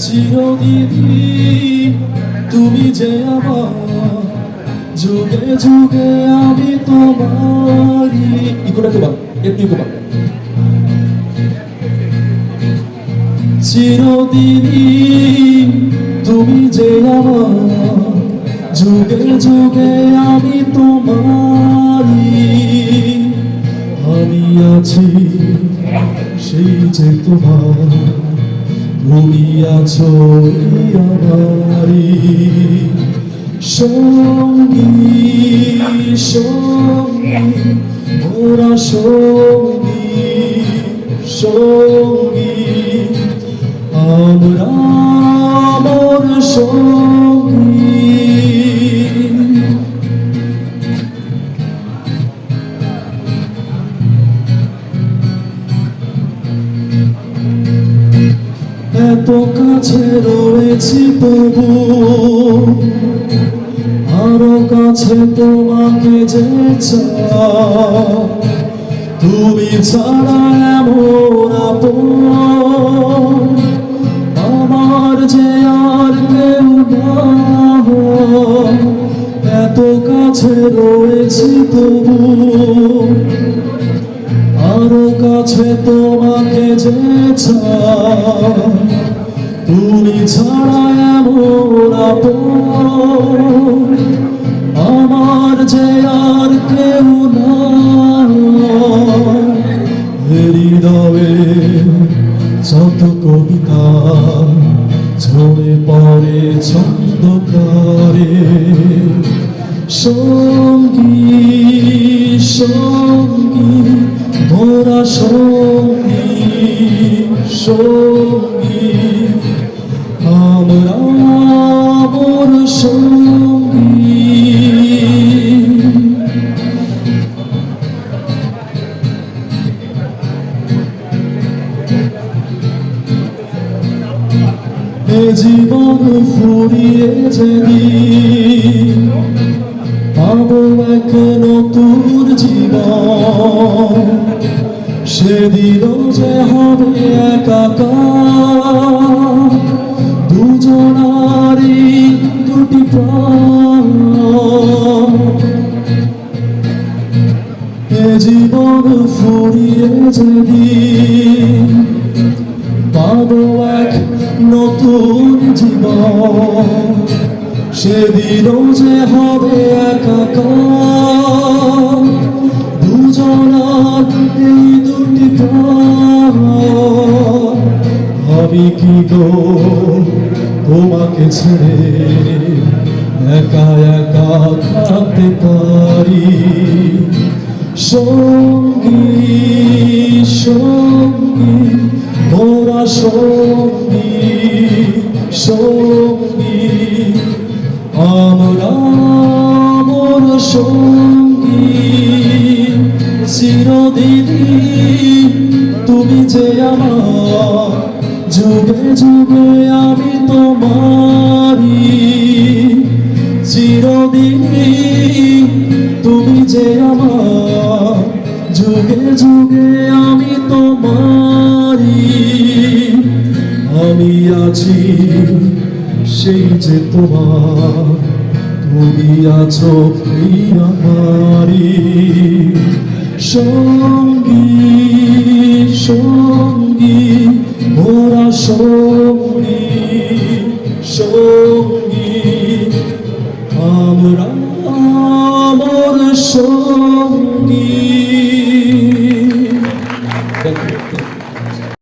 চিরদিনই তুমি যে আমার, যুগে যুগে আমি তোমারই। ইকোটা একটু বাদ, একটু ইকো বাদ। চিরদিনই তুমি যে আমার, যুগে যুগে আমি তোমারই। আমি আছি সেই যে তোমার, তুমি আছো আমারই সঙ্গী সঙ্গী, মোরা সঙ্গী সঙ্গী, আমরা মোর সঙ্গী। এত কাছে রয়েছি তবু আরো কাছে তোমাকে যে চাই, তুমি ছাড়া এমন আপন আমার যে আর কেউ না। এত কাছে রয়েছি তবু আরো কাছে তোমাকে যে চাই, তুমি ছাড়া এমন আপন আমার যে আর কেউ না। হৃদয়ে যত কবিতা ঝরে পড়ে ছন্দকারে, সঙ্গী সঙ্গী, মোরা সঙ্গী সঙ্গী, আমরা মোর সঙ্গী। এ জীবন ফুরিয়ে যেদিন পাবো এক নতুন জীবন, সেদিনও যে হবে একাকার দুজনারই দুটি প্রাণ। এ জীবন ফুরিয়ে যেদিন পাবো এক নতুন জীবন, সেদিনও যে হবে একাকার দুজনার এই দুটি প্রাণ। আমি কি গো তোমাকে ছেড়ে একা একা থাকতে পারি, সঙ্গী সঙ্গী, মোরা সঙ্গী সঙ্গী, আমরা মোর সঙ্গী। চিরদিনই তুমি যে আমার, যুগে যুগে আমি তোমারই। চিরদিনই তুমি যে আমার, যুগে যুগে আমি তোমারই। আমি আছি সেই যে তোমার, তুমি আছো আমারই সঙ্গী সঙ্গী, মোরা সঙ্গী সঙ্গী, আমরা মোর সঙ্গী।